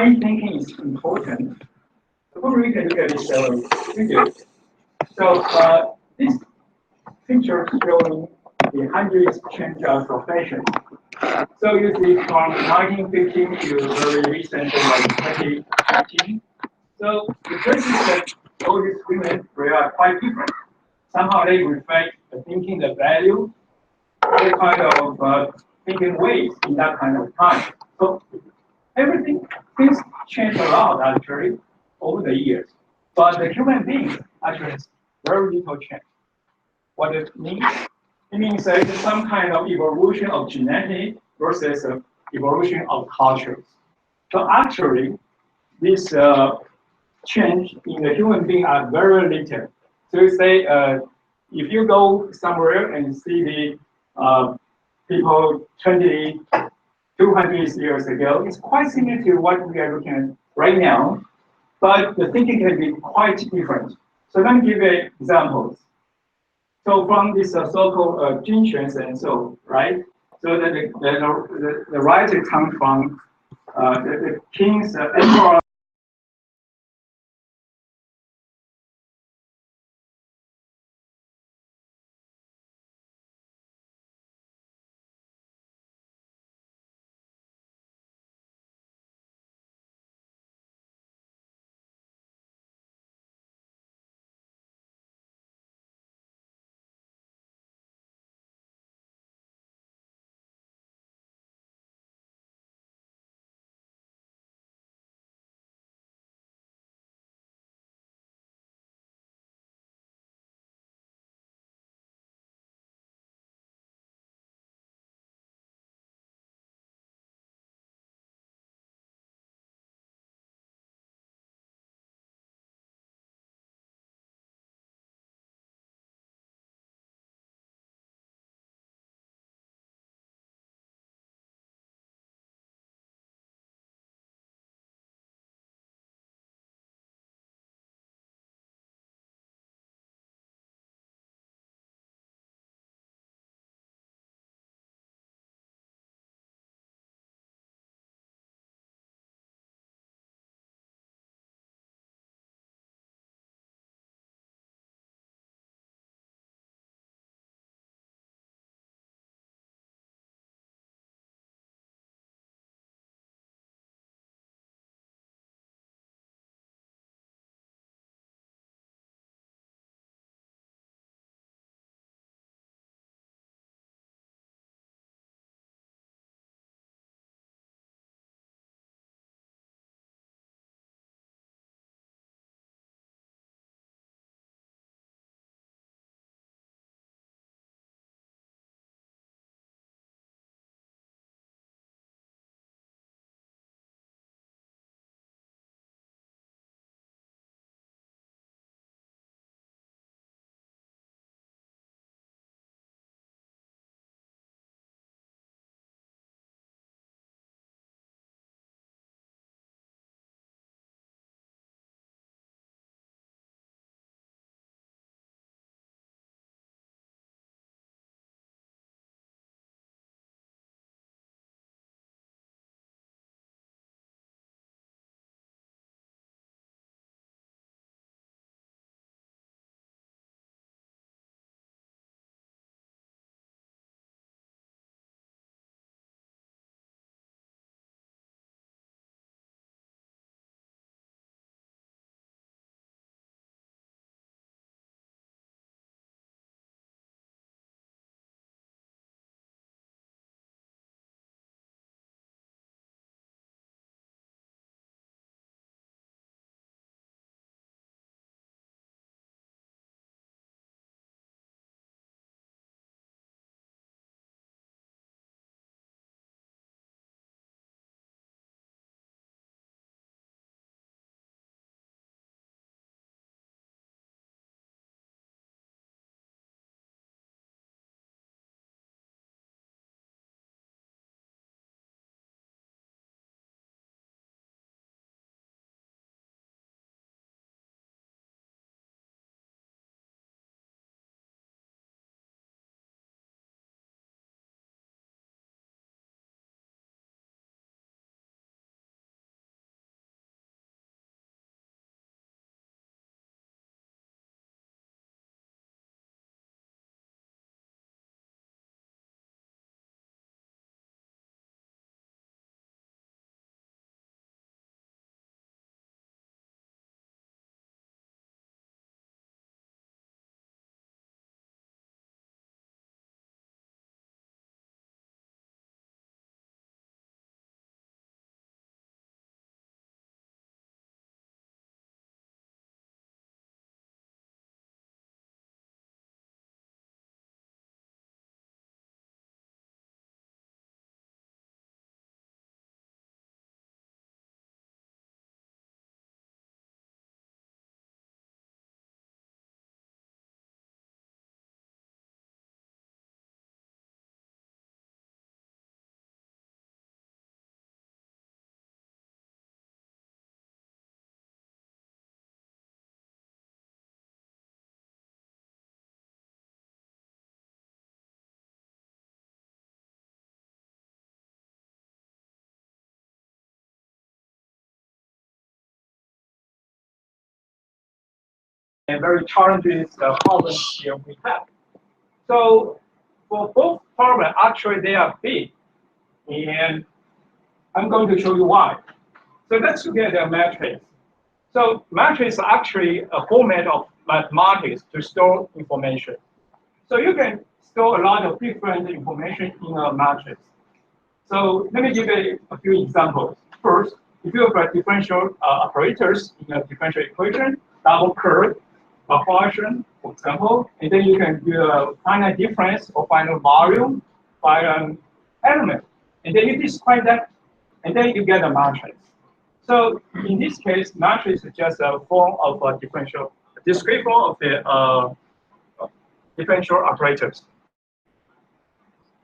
why thinking is important. Before we can look at this video. So this picture showing the hundreds change of profession. So you see from 1915 to very recent, like 2019. So the first is that all these women they are quite different. Somehow they reflect the thinking, the value, the kind of thinking ways in that kind of time. So everything, things change a lot actually over the years. But the human being actually has very little change. What it means? It means that it's some kind of evolution of genetic versus evolution of cultures. So actually, this change in the human being are very little. So you say, if you go somewhere and see the people 20, 200 years ago, it's quite similar to what we are looking at right now, but the thinking can be quite different. So let me give you examples. So from this so-called Yu-Chen and so, right? So the writer comes from the king's emperor and very challenging problems here we have. So for both problems, actually they are big, and I'm going to show you why. So let's look at the matrix. So matrix is actually a format of mathematics to store information. So you can store a lot of different information in a matrix. So let me give you a few examples. First, if you have differential operators in a differential equation, double curve, a function, for example, and then you can do a finite difference or finite volume by an element. And then you describe that, and then you get a matrix. So in this case, matrix is just a form of a differential, a discrete form of the differential operators.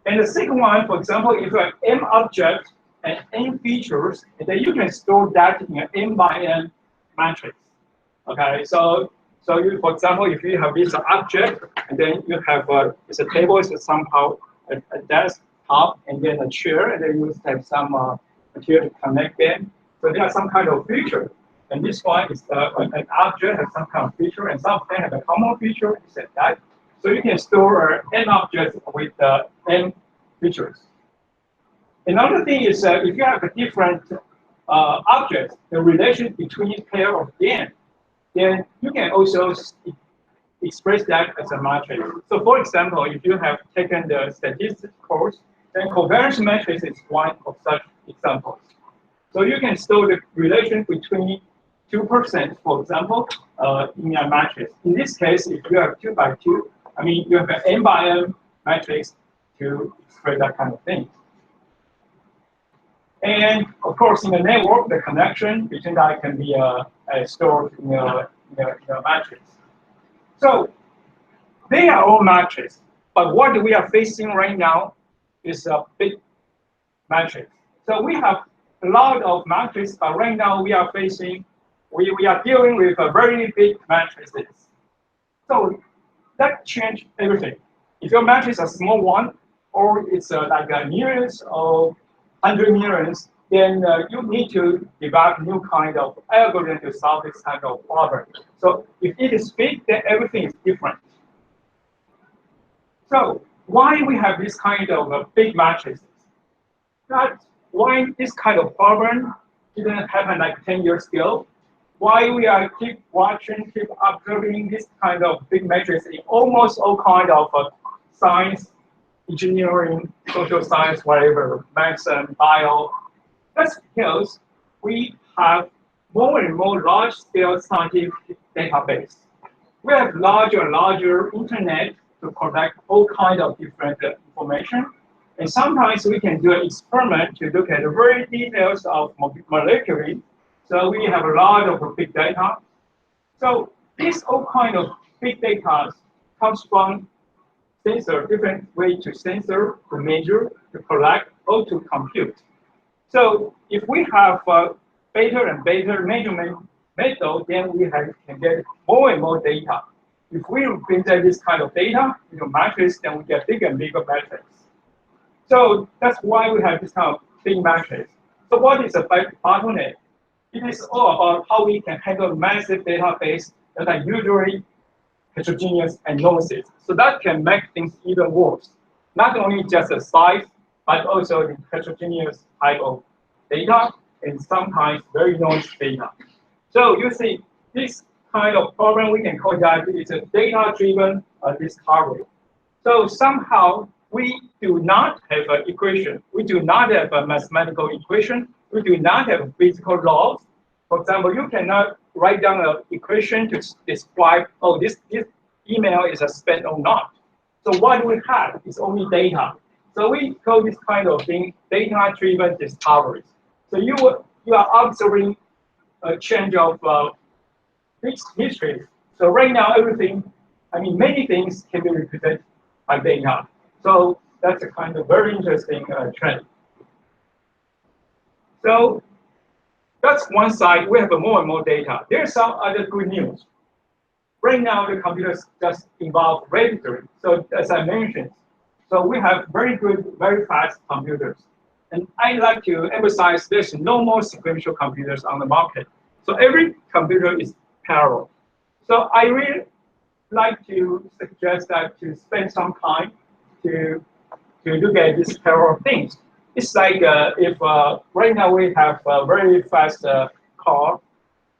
And the second one, for example, if you have m objects and n features, and then you can store that in an m by n matrix. Okay, so you, for example, if you have this object, and then you have it's a table, it's somehow a desktop, and then a chair, and then you have some material to connect them. So there are some kind of feature. And this one is an object has some kind of feature, and some of them have a common feature, it's like that. So you can store n objects with n features. Another thing is if you have a different objects, the relation between pair of n, then you can also express that as a matrix. So for example, if you have taken the statistics course, then covariance matrix is one of such examples. So you can store the relation between 2%, for example, in a matrix. In this case, if you have 2 by 2, I mean, you have an n by n matrix to express that kind of thing. And of course, in the network, the connection between that can be stored in a matrix. So they are all matrices, but what we are facing right now is a big matrix. So we have a lot of matrices, but right now we are dealing with a very big matrices. So that changed everything. If your matrix is a small one, or it's like a millions or 100 millions, then you need to develop new kind of algorithm to solve this kind of problem. So if it is big, then everything is different. So why we have this kind of big matrices? That's why this kind of problem didn't happen like 10 years ago. Why we are keep watching, keep observing this kind of big matrix in almost all kind of science, engineering, social science, whatever, medicine, bio. That's because we have more and more large-scale scientific database. We have larger and larger internet to collect all kinds of different information. And sometimes we can do an experiment to look at the very details of molecular. So we have a lot of big data. So this all kind of big data comes from sensor, different way to sensor, to measure, to collect, or to compute. So if we have better and better measurement method, then we can get more and more data. If we present this kind of data into matrix, then we get bigger and bigger matrix. So that's why we have this kind of big matrix. So what is a bottleneck? It is all about how we can handle massive database that are usually heterogeneous and noisy. So that can make things even worse. Not only just the size, but also the heterogeneous type of data and sometimes very noisy data. So you see, this kind of problem, we can call that it's a data-driven discovery. So somehow we do not have an equation. We do not have a mathematical equation. We do not have physical laws. For example, you cannot write down an equation to describe, oh, this email is a spam or not. So what we have is only data. So we call this kind of thing data-driven discoveries. So you are observing a change of history. So right now, everything, I mean, many things can be represented by data. So that's a kind of very interesting trend. So that's one side. We have more and more data. There's some other good news. Right now, the computers just involve rapidly. So as I mentioned, so we have very good, very fast computers. And I like to emphasize there's no more sequential computers on the market. So every computer is parallel. So I really like to suggest that to spend some time to look at this pair of things. It's like if right now we have a very fast car,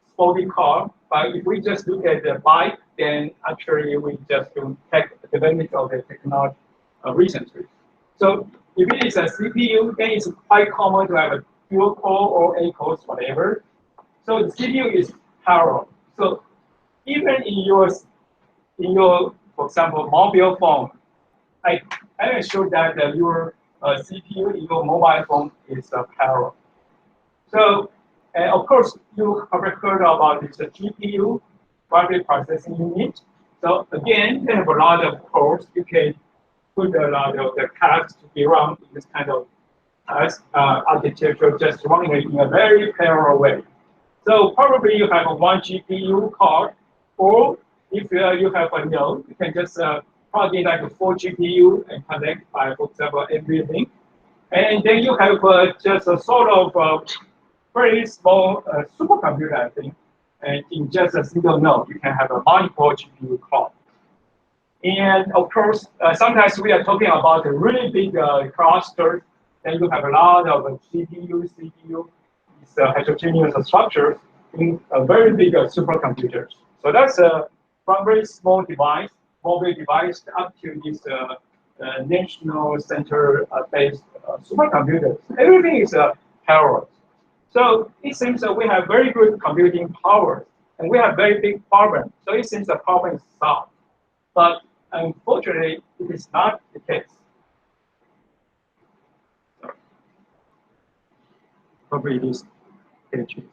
sporty car, but if we just look at the bike, then actually we just don't take advantage of the technology recently. So if it is a CPU, then it's quite common to have a dual core or 8 cores, whatever. So the CPU is parallel. So even for example, mobile phone, I am sure that your CPU in your mobile phone is parallel. So, of course, you have heard about this GPU, graphic processing unit. So again, they have a lot of cores. You can put a lot of the tasks to be run in this kind of architecture, just running it in a very parallel way. So probably you have a 1 GPU card, or if you have a node, you can just plug in like a 4 GPU and connect by, for example, everything. And then you have just a sort of very small supercomputer, I think. And in just a single node, you can have a multiple GPU card. And of course, sometimes we are talking about a really big cluster. Then you have a lot of GPU, CPU, these heterogeneous structures in a very big supercomputers. So that's from very small device, mobile device, up to this national center-based supercomputers. Everything is parallel. So it seems that we have very good computing power, and we have very big problem. So it seems the problem is solved. But unfortunately, it is not the case. So, probably this page is.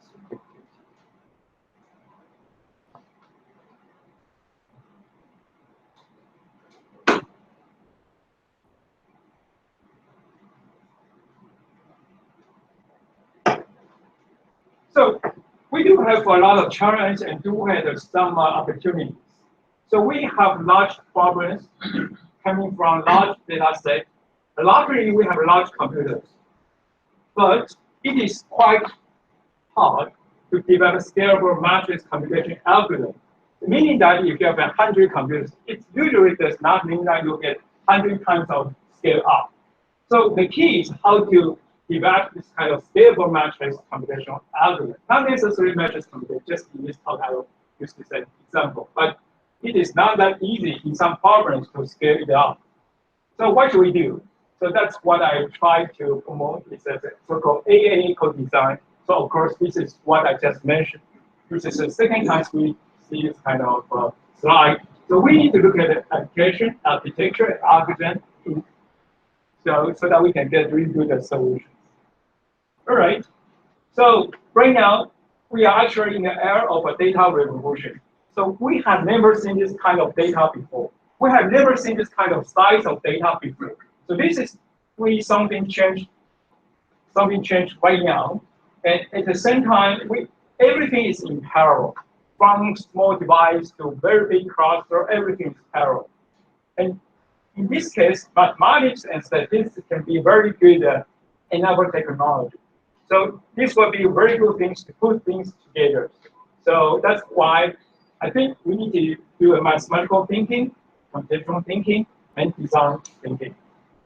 So we do have a lot of challenges and do have some opportunities. So we have large problems coming from large data sets. Luckily, we have large computers. But it is quite hard to develop scalable matrix computation algorithm. Meaning that if you have 100 computers, it usually does not mean that you get 100 times of scale up. So the key is how to develop this kind of scalable matrix computational algorithm. Not necessarily matrix computation, just in this talk I will use this example. But it is not that easy in some problems to scale it up. So what should we do? So that's what I try to promote. It's a so-called AAA co-design. So of course, this is what I just mentioned. This is the second time we see this kind of slide. So we need to look at the application, architecture, and algorithm, so that we can get really good solutions. All right. So right now, we are actually in the era of a data revolution. So we have never seen this kind of data before. We have never seen this kind of size of data before. So this is really something changed right now. And at the same time, everything is in parallel. From small device to very big cluster, everything is parallel. And in this case, mathematics and statistics can be very good enable technology. So this will be very good things to put things together. So that's why I think we need to do a mathematical thinking, computational thinking, and design thinking.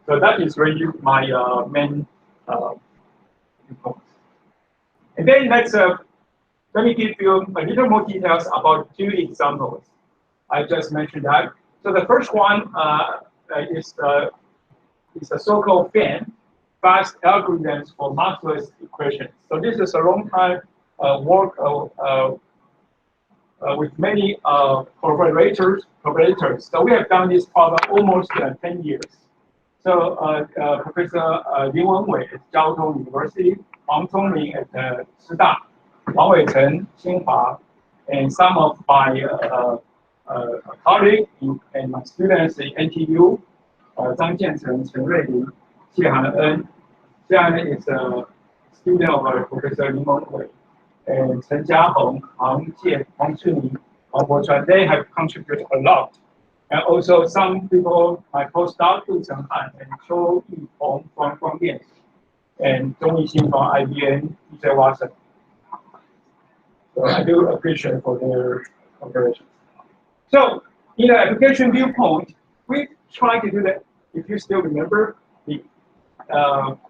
So that is really my main focus. And then let me give you a little more details about 2 examples. I just mentioned that. So the first one is a so-called FAN, fast algorithms for Maxwell's equations. So this is a long time work with many collaborators. So we have done this problem almost 10 years. So Professor Lin Wenwei at Jiao Tong University, Wang Tongming at Chida, Wang Weichen, Tsinghua, and some of my colleagues and my students in NTU, Zhang Jiancheng, Chen Ruilin, Xie Han. Xie Han is a student of Professor Lin Wenwei, and Chen Jiahong, Wang Jie, Wang Chunyi, Wang Bochuan. They have contributed a lot. And also some people, my postdoc, Yu-Chen and Chou Yifeng from Guangdian, and Zhong Yixin from IBM, DJ Watson. So I do appreciate for their cooperation. So in the application viewpoint, we try to do that. If you still remember the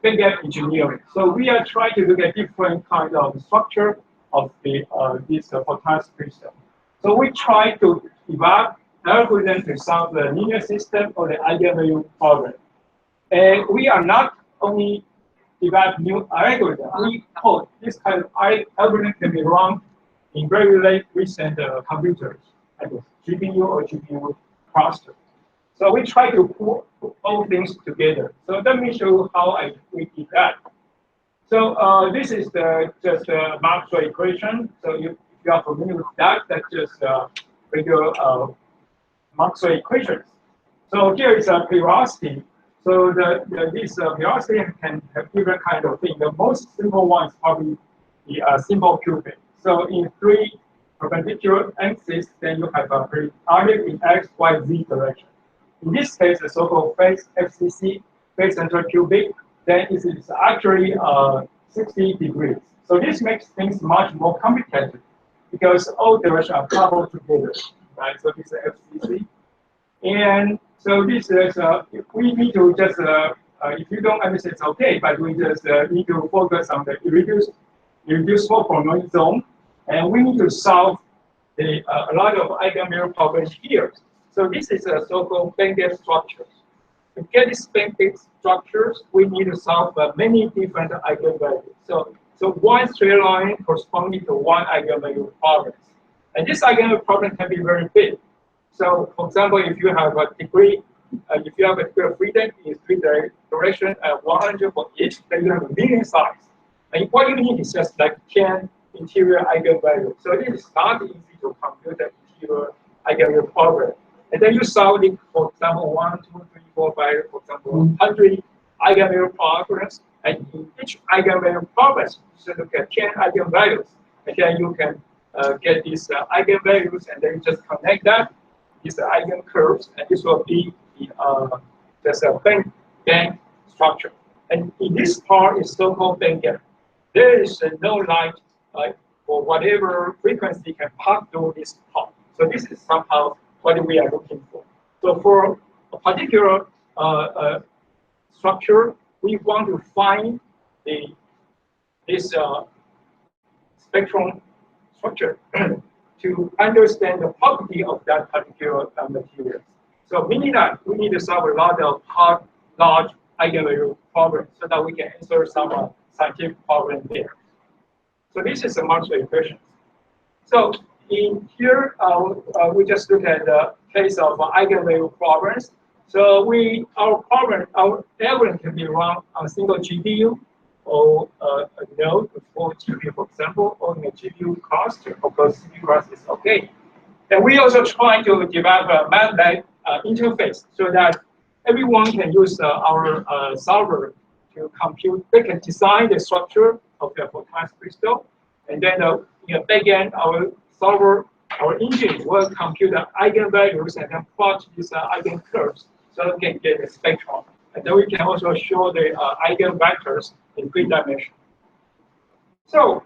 backend engineering. So we are trying to look at different kind of structure of the this photonics crystal. So we try to develop algorithm to solve the linear system or the eigenvalue problem. And we are not only develop new algorithm. We hope this kind of algorithm can be run in very late recent computers, like GPU or GPU cluster. So we try to put all things together. So let me show you how we did that. So this is just a Maxwell equation. So if you are familiar with that, that's just regular Maxwell equations. So here is a velocity. So this velocity can have different kind of thing. The most simple one is probably the simple qubit. So in three perpendicular axes, then you have a periodic in x, y, z direction. In this case, the so-called phase FCC, phase center qubit, then it is actually 60 degrees. So this makes things much more complicated because all directions are coupled together, right? So this is FCC. And so this is, we need to just, if you don't understand, it's okay, but we just need to focus on the irreducible polynomial zone. And we need to solve a lot of eigenvalue problems here. So this is a so-called band-gap structures. To get these band-gap structures, we need to solve many different eigenvalues. So one straight line corresponding to one eigenvalue problem. And this eigenvalue problem can be very big. So for example, if you have a degree, if you have a degree of freedom in three directions at 100 for each, then you have a million size. And what you need is just like 10 interior eigenvalues. So it is not easy to compute the interior eigenvalue problem. And then you solve it, for example, 1, 2, 3, 4, 5, for example, 100 eigenvalue problems. And in each eigenvalue problem, you look at 10 eigenvalues. And then you can get these eigenvalues, and then you just connect that, these eigencurves, and this will be the just a band structure. And in this part is so-called band gap. There is no light for whatever frequency can pass through this part. So this is somehow what we are looking for. So for a particular structure, we want to find this spectrum structure to understand the property of that particular material. So meaning that we need to solve a lot of hard, large eigenvalue problems so that we can answer some scientific problem there. So this is a Maxwell equation. So in here, we just look at the case of eigenvalue problems. So our algorithm can be run on a single GPU or a node with 4 GPU, for example, or in a GPU cluster, because CPU cluster is okay. And we also try to develop a MATLAB interface so that everyone can use our solver to compute. They can design the structure of the photonics crystal, and then in the back end, our solver, our engine will compute the eigenvalues and then plot these eigencurves so we can get a spectrum. And then we can also show the eigenvectors in 3 dimensions. So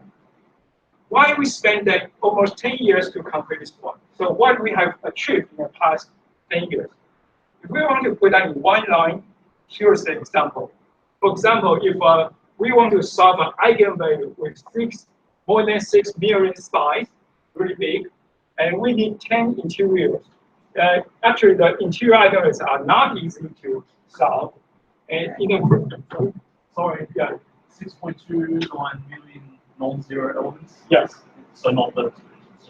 why we spend that almost 10 years to complete this one? So what we have achieved in the past 10 years? If we want to put that in one line, here's the example. For example, if we want to solve an eigenvalue with more than 6 million size, really big, and we need 10 interiors. Actually, the interior eigenvalues are not easy to solve. And in a sorry, yeah, 6.29 million non-zero elements. Yes. So not the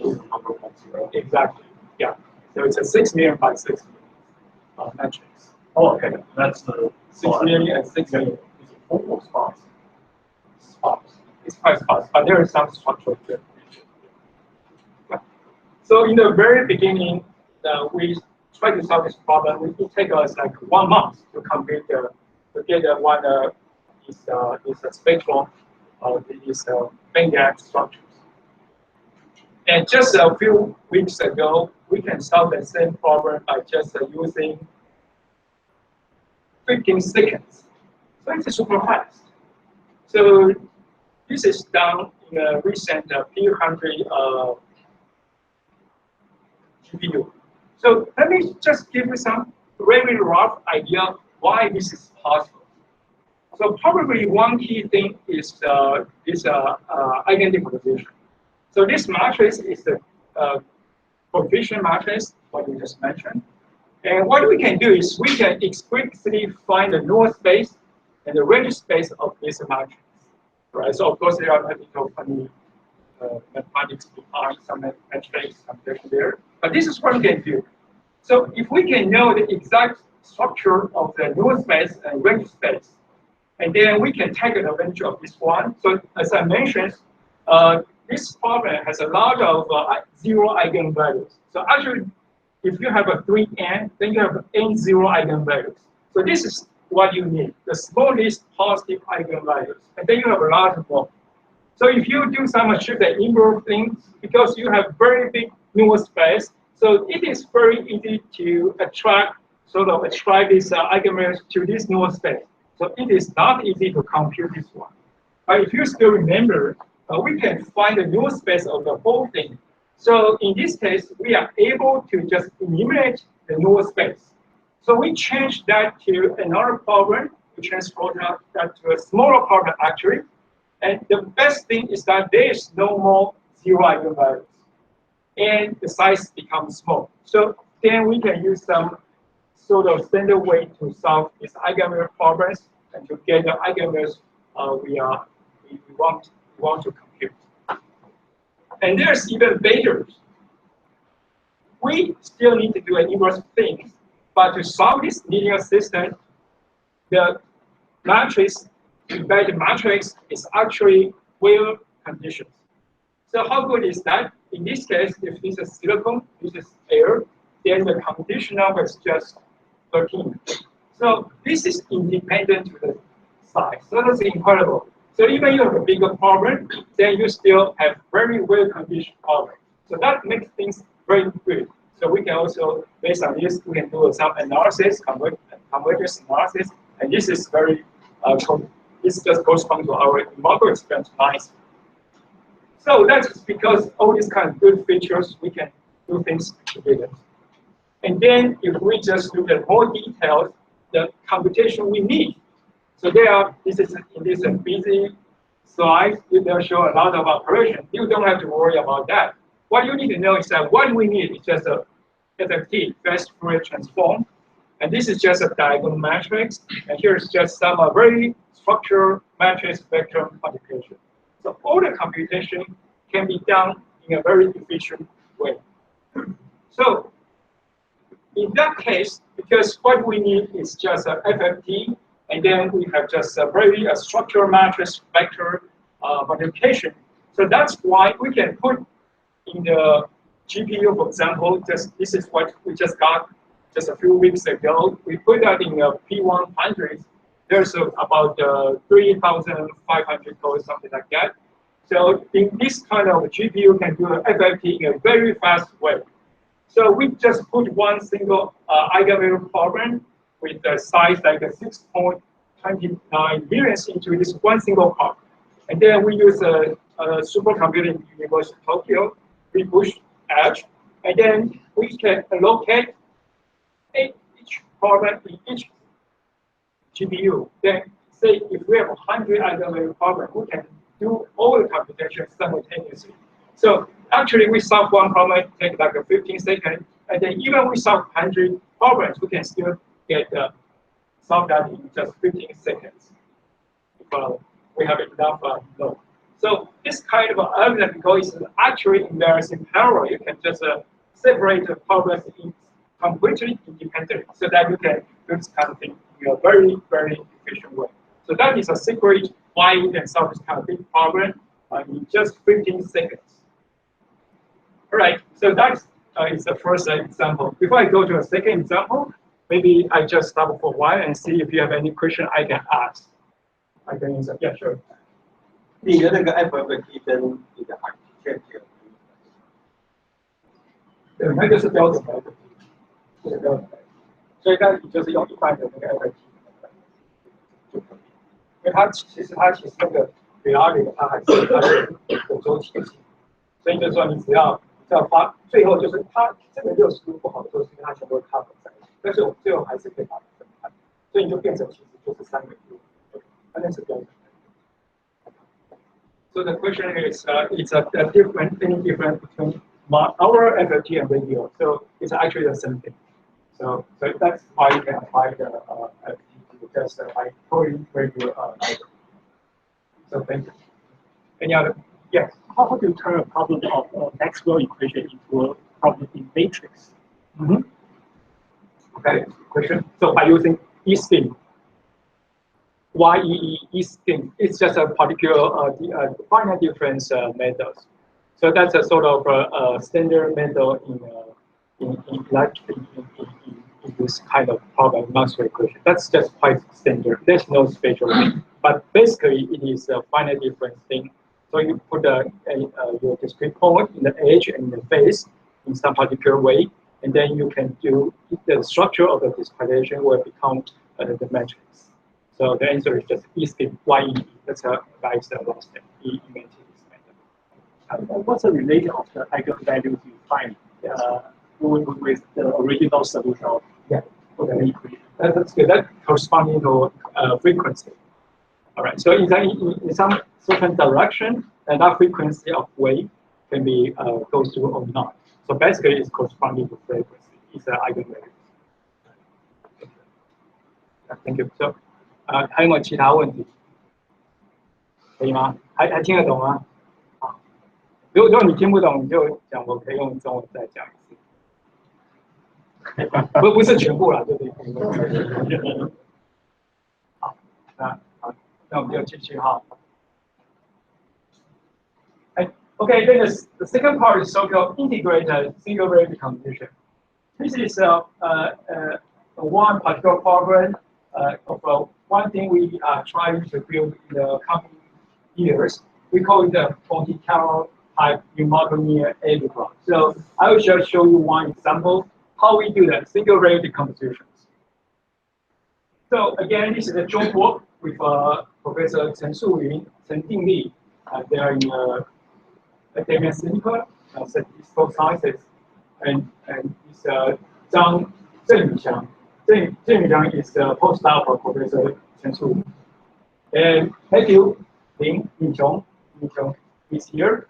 number of non-zero. Exactly. Yeah. So it's a 6 million by 6 million matrix. Oh, okay. That's the 6 million and 6 million. Is it 4 spots? Spots. It's 5 spots, but there is some structural difference. So in the very beginning, we try to solve this problem. It takes us like 1 month to complete to get one is a spectrum of these band gap structures. And just a few weeks ago, we can solve the same problem by just using 15 seconds. So it's super fast. So this is done in a recent P100 GPU. So let me just give you some very rough idea why this is possible. So probably one key thing is this eigendecomposition. So this matrix is the coefficient matrix, what we just mentioned. And what we can do is we can explicitly find the null space and the range space of this matrix. Right? So of course there are funny mathematics behind some matrix computation there. But this is what we can do. So if we can know the exact structure of the null space and range space, and then we can take advantage of this one. So as I mentioned, this problem has a lot of zero eigenvalues. So actually, if you have a 3n, then you have n zero eigenvalues. So this is what you need, the smallest positive eigenvalues. And then you have a lot more. So if you do some shift and inverse things, because you have very big null space, so it is very easy to ascribe these eigenvalues to this null space. So it is not easy to compute this one. But if you still remember, we can find the null space of the whole thing. So in this case, we are able to just eliminate the null space. So we change that to another problem. We transform that to a smaller problem actually. And the best thing is that there is no more zero eigenvalues. And the size becomes small. So then we can use some sort of standard way to solve these eigenvalue problems and to get the eigenvalues we want to compute. And there's even better. We still need to do an inverse thing, but to solve this linear system, the matrix, embedded matrix is actually well conditioned. So how good is that? In this case, if this is silicon, this is air, then the condition number is just 13. So this is independent to the size. So that's incredible. So even you have a bigger problem, then you still have very well conditioned problem. So that makes things very good. So we can also, based on this, we can do some analysis, convergence analysis, and this is very, this just corresponds to our model expense nicely. So that's because all these kind of good features, we can do things together. And then if we just look at more details, the computation we need. So this is in this busy slide, it will show a lot of operation. You don't have to worry about that. What you need to know is that what we need is just a FFT, fast Fourier transform. And this is just a diagonal matrix. And here's just some very structured matrix spectrum computation. So all the computation can be done in a very efficient way. So in that case, because what we need is just a FFT, and then we have just a very structured matrix vector multiplication. So that's why we can put in the GPU, for example, this is what we just got just a few weeks ago. We put that in a P100. There's about 3,500 cores, something like that. So in this kind of GPU can do a FFT in a very fast way. So we just put one single eigenvalue problem with a size like 6.29 million into this one single part. And then we use a supercomputer in University of Tokyo, we push edge, and then we can allocate each problem in each GPU. Then say if we have 100 eigenvalue problems, we can do all the computations simultaneously. So actually, we solve one problem, take like 15 seconds, and then even we solve 100 problems, we can still get solve that in just 15 seconds. If we have enough load. So this kind of algorithm, because it's actually embarrassing parallel, you can just separate the problems completely independently, so that you can do this kind of thing in a very, very efficient way. So that is a secret why we can solve this kind of big problem in just 15 seconds. All right, so that is the first example. Before I go to a second example, maybe I just stop for a while and see if you have any question I can ask. I can answer. Yeah, sure. 你的那个 FFT 跟你的 architecture， 对，那个是标准的 FFT， 这个标准的，所以它就是用一般的那个 FFT 就可以，因为它其实那个 reality 它还是有周期性，所以就是说你只要最后就是它这个60度不好的时候，是因为它全部 cover 在一起，但是我们最后还是可以把它分开，所以你就变成其实就是3个 U， 那是标准。So the question is, it's a different thing different between our FFT and radio. So it's actually the same thing. So that's why you can apply the FFT to just by pulling radio. So thank you. Any other? Yes. How do you turn a problem of Maxwell equation into a problem in matrix? Mm-hmm. Okay. Question. So by using E-spin. E-spin. It's just a particular finite difference method. So that's a sort of standard method in this kind of problem, Maxwell equation. That's just quite standard. There's no special thing. But basically, it is a finite difference thing. So you put your discrete point in the edge and in the face in some particular way, and then you can do the structure of the discretization will become the matrix. So the answer is just E-spin, Y-E. That's the last step. He invented this method. What's the relation of the eigenvalues you find with the original solution of the equation? That's good. That corresponding to frequency. All right. So in some certain direction, and that frequency of wave can be goes to or not. So basically, it's corresponding to frequency. It's an eigenvalue. Thank you. So. 还有没有其他问题？可以吗？还听得懂吗？好，如果你听不懂，你就讲，我可以用中文再讲一次。不是全部啦，就是。好，那我们就继续哈。Okay, then the second part is so-called integrated single variable computation. This is one particular problem of one thing we are trying to build in the coming years. We call it the Monte Carlo type numerical linear algebra. So I will just show you one example how we do that single variable computations. So again, this is a joint work with Professor Chen Suyun, Chen Dingli. They are in academia clinical statistical sciences, and it's Zhang Yu-Chen. Zheng Yuxiang is the postdoc for Professor Chen Suyun. And Matthew Yu-Chen is here.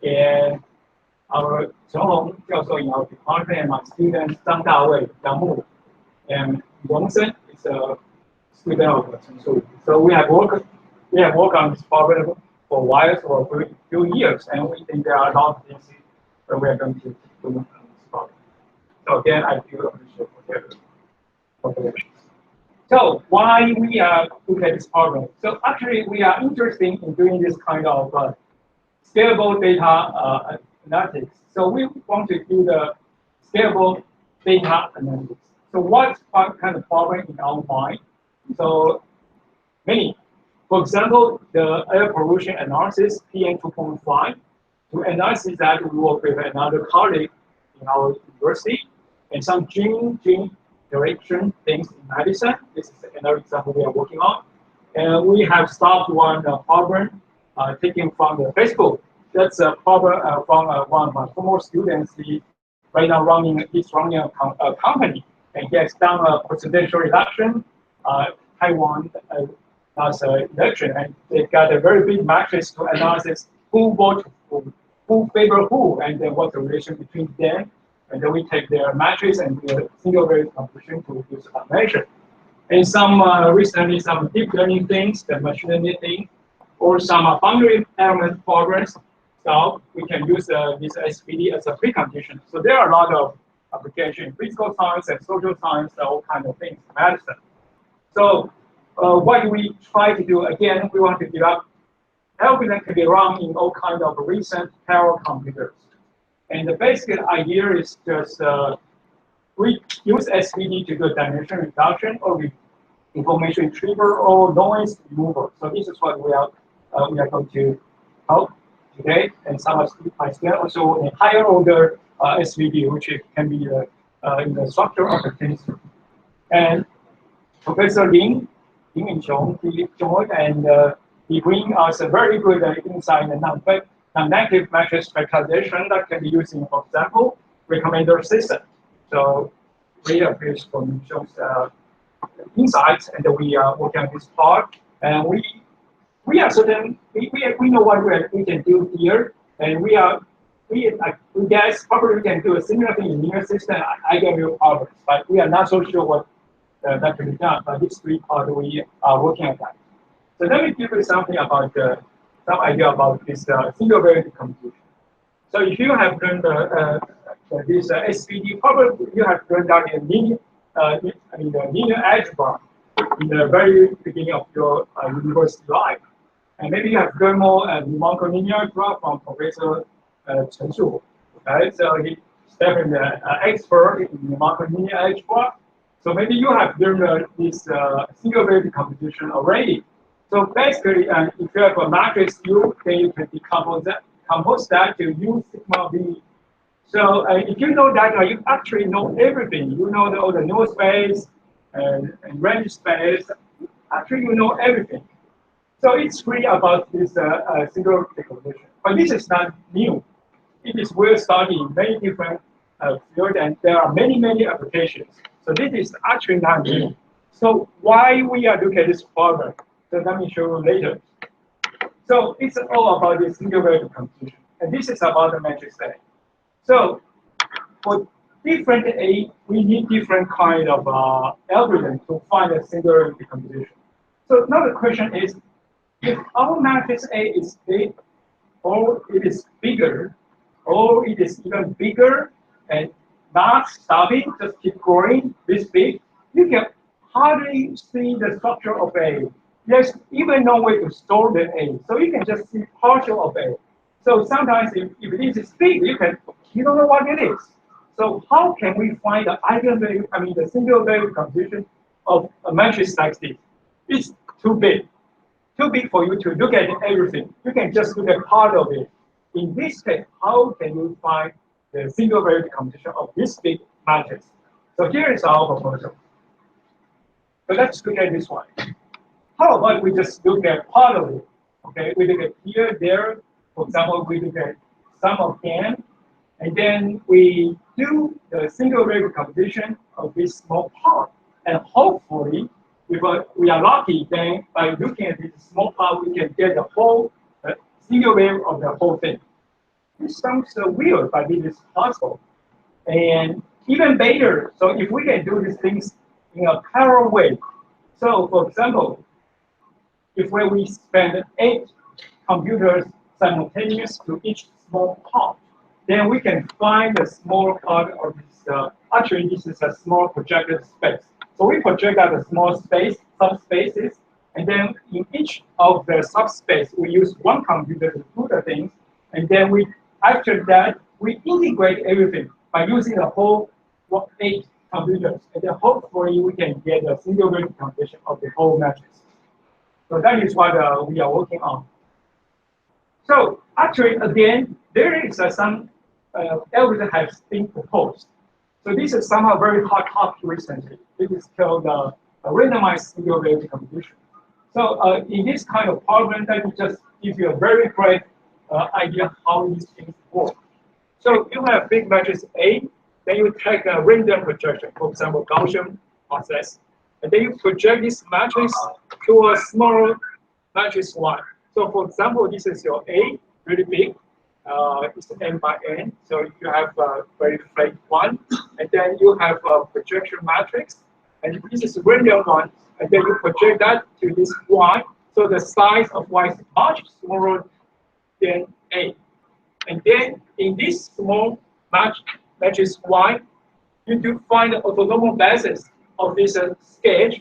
And our Chen Hong also in our department, and my students Zhang Dawei, Yang Mu, and Wang is a student of Chen Suyun. So we have worked on this problem for a while, for a few years, and we think there are a lot of things that we are going to do on this problem. So again, I do appreciate whatever. So why we are looking at this problem? So actually, we are interested in doing this kind of scalable data analytics. So we want to do the scalable data analytics. So what kind of problem in our mind? So many. For example, the air pollution analysis, PM 2.5. To analyze that, we work with another colleague in our university, and some gene direction things in medicine. This is another example we are working on. And we have stopped one problem taken from the Facebook. That's a problem from one of my former students. He right now he's running a company, and he has done a presidential election, Taiwan last election, and they've got a very big matrix to analyze who vote who favor who, and then what's the relation between them. And then we take their matrix and do a single variable computation to use a measure. And some recently some deep learning things, the machine learning thing, or some boundary element problems. So we can use this SVD as a precondition. So there are a lot of applications in physical science and social science, all kinds of things, medicine. So what do we try to do? Again, we want to develop algorithms can be run in all kinds of recent parallel computers. And the basic idea is just we use SVD to do dimension reduction or information retrieval or noise removal. So this is what we are going to help today. And some of my students also a higher order SVD, which can be in the structure of the tensor. And Professor Yu-Chen, he joined and he brings us a very good insight in non-negative matrix factorization that can be used in, for example, recommender system. So we appears from shows insights, and we are working on this part, and we are certain we know what we can do here, and we guess probably we can do a similar thing in linear system. I give you others, but we are not so sure what that can be done. But these three parts we are working on that. So let me give you something about some idea about this single variable computation. So if you have done this SPD, probably you have learned that in linear, the linear algebra in the very beginning of your university life. And maybe you have learned more numerical linear algebra from Professor Chen Shu. Okay, so he's definitely an expert in numerical linear algebra. So maybe you have learned this single variable computation already. So basically, if you have a matrix U, then you can decompose that to U sigma V. So if you know that, you actually know everything. You know all the null space and range space. Actually, you know everything. So it's really about this single decomposition. But this is not new. It is well studied in many different fields, and there are many applications. So this is actually not new. So why we are looking at this problem? So let me show you later. So it's all about the single variable computation, and this is about the matrix A. So for different A, we need different kind of algorithm to find a single variable computation. So now the question is, if our matrix A is big, or it is bigger, or it is even bigger and not stopping, just keep growing this big, you can hardly see the structure of A. There's even no way to store the A, so you can just see partial of A. So sometimes if this is big, you don't know what it is. So how can we find the eigenvalue, the single value computation of a matrix like this? It's too big for you to look at everything. You can just look at part of it. In this case, how can you find the single variable computation of this big matrix? So here is our proposal. So let's look at this one. How about we just look at part of it? Okay, we look at here, there. For example, we look at sum of n, and then we do the single variable computation of this small part. And hopefully, if we are lucky, then by looking at this small part, we can get the whole single variable of the whole thing. This sounds weird, but it is possible. And even better, so if we can do these things in a parallel way. So for example, if we spend 8 computers simultaneous to each small part, then we can find the small part of this. Actually, this is a small projected space. So we project out a small space, subspaces, and then in each of the subspace, we use one computer to do the things, and then after that, we integrate everything by using the whole 8 computers, and then hopefully we can get a single variable computation of the whole matrix. So that is what we are working on. So actually, again, there is some algorithm has been proposed. So this is somehow very hot topic recently. It is called a randomized single variable computation. So in this kind of problem, let me just give you a very great idea how these things work. So you have big matrix A, then you take a random projection, for example, Gaussian process, and then you project this matrix to a small matrix 1. So for example, this is your A, really big. It's n by n. So you have a very flat 1, and then you have a projection matrix, and this is a random one, and then you project that to this Y. So the size of Y is much smaller than A. And then in this small matrix Y, you do find the orthonormal basis of this sketch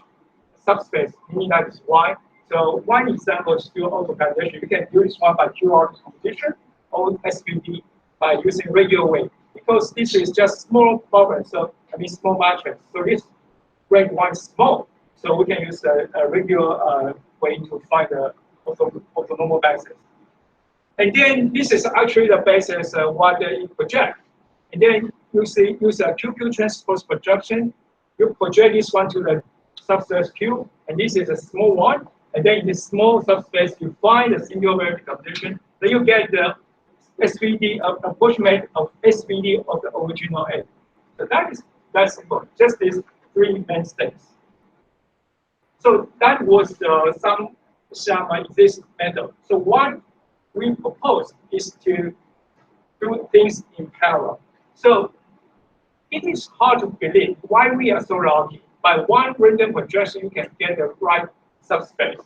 subspace, meaning that is Y. So one example is still auto-calculation. You can do this one by QR computation or SPD by using regular way. Because this is just small problem, so small matrix. So this rank 1 is small. So we can use a regular way to find the orthonormal basis. And then this is actually the basis what you project. And then you use a QQ transpose projection. You project this one to the subspace Q, and this is a small one. And then in this small subspace, you find a single variable computation. Then you get the SVD, approximate of SVD of the original A. So that's simple. Just these three main steps. So that was some this method. So what we propose is to do things in parallel. So it is hard to believe why we are so lucky. By one random projection, you can get the right subspace.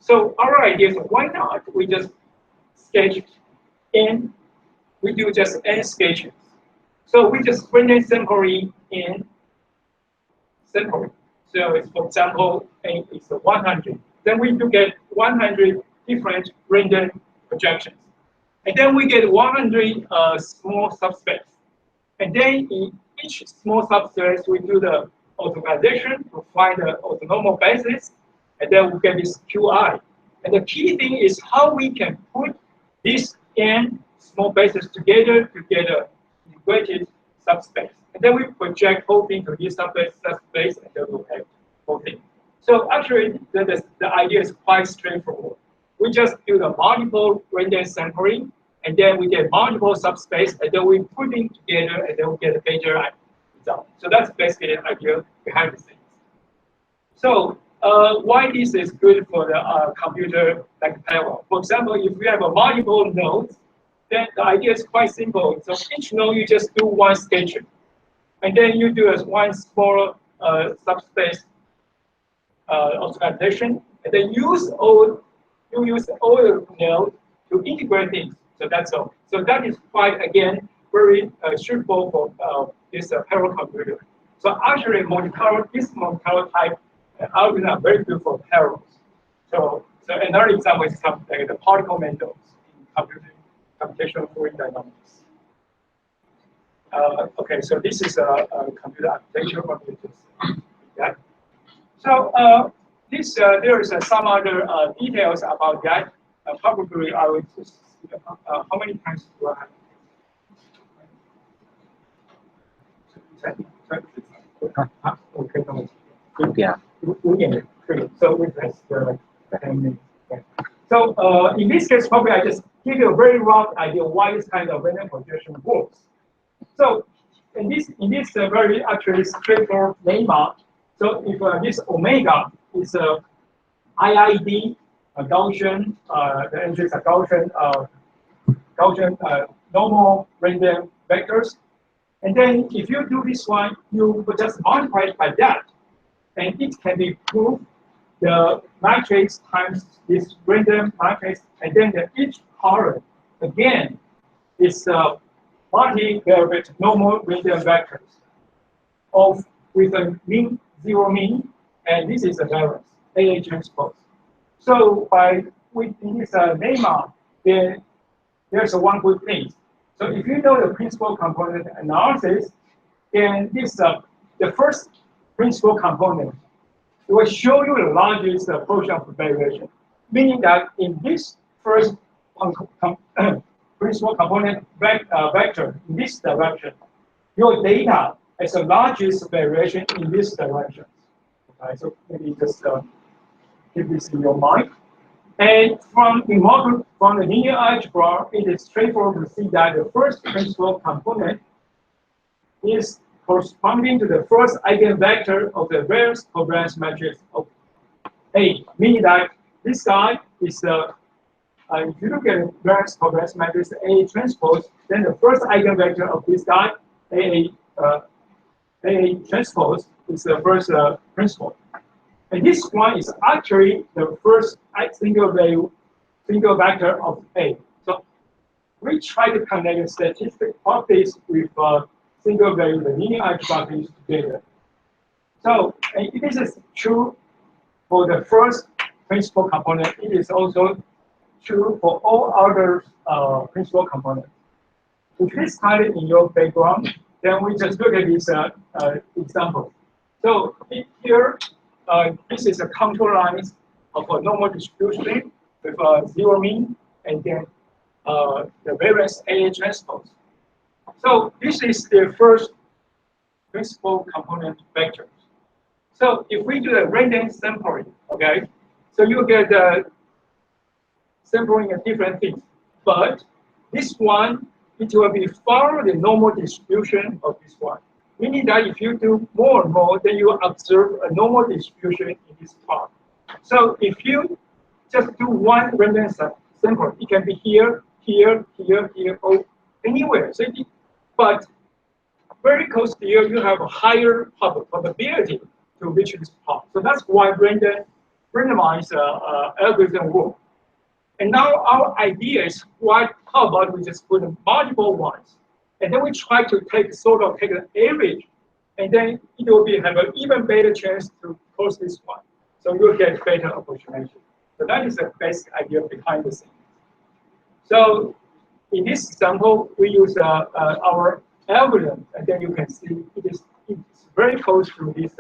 So our idea is why not we just sketch in, we do just n sketches. So we just random sampling in sampling. So it's, for example, n is 100. Then we do get 100 different random projections. And then we get 100 small subspace. And then in each small subspace, we do the optimization to find the orthonormal basis. And then we get this Qi. And the key thing is how we can put these n small bases together to get an integrated subspace. And then we project whole thing to this subspace, and then we'll have whole thing. So actually, the idea is quite straightforward. We just do the multiple random sampling, and then we get multiple subspace, and then we put them together, and then we get a better result. So that's basically the idea behind the scenes. So why this is good for the computer like parallel? For example, if we have a multiple nodes, then the idea is quite simple. So each node you just do one sketching, and then you do one small subspace optimization, and then you use all the nodes to integrate things. So that's all. So that is quite, again, very suitable for this parallel computer. So actually, this multi-color type algorithms are very good for parallels. So another example is like the particle methods in computational fluid dynamics. Okay, so this is a computer application for computers. Yeah. So there is some other details about that. Probably I will just how many times do I have? Okay, Yeah. So we press the 10 minutes. Okay. So in this case, probably I just give you a very rough idea why this kind of random projection works. So in this very actually straightforward lemma. So if this omega is a IID, a Gaussian, the entries are Gaussian normal random vectors, and then if you do this one, you will just multiply it by that, and it can be proved the matrix times this random matrix, and then each column again is multivariate normal random vectors with a mean, zero mean, and this is a variance, AA transpose. So in this lemma, there's one good thing. So if you know the principal component analysis, then this the first principal component, it will show you the largest portion of the variation, meaning that in this first principal component vector in this direction, your data has the largest variation in this direction. Okay, so maybe just keep this in your mind. And from the linear algebra, it is straightforward to see that the first principal component is corresponding to the first eigenvector of the variance covariance matrix of A, meaning that this guy is if you look at the variance covariance matrix A transpose, then the first eigenvector of this guy, A transpose, is the first principal. And this one is actually the first single vector of A. So we try to connect the statistic properties with single value, the linear algebra things together. So if this is true for the first principal component, it is also true for all other principal components. If this kind in your background, then we just look at this example. So here, this is a contour lines of a normal distribution with a zero mean, and then the variance AA transpose. So this is the first principal component vector. So if we do a random sampling, okay, so you get sampling of different things, but this one, it will be follow the normal distribution of this one. Meaning that if you do more and more, then you observe a normal distribution in this part. So if you just do one random sample, it can be here, here, here, here, or anywhere. So but very close to here, you have a higher probability to reach this part. So that's why randomized algorithm work. And now our idea is, how about we just put multiple ones, and then we try to take an average, and then it will have an even better chance to close this one. So you'll get better approximation. So that is the basic idea behind the scenes. So in this example, we use our algorithm, and then you can see it's very close to this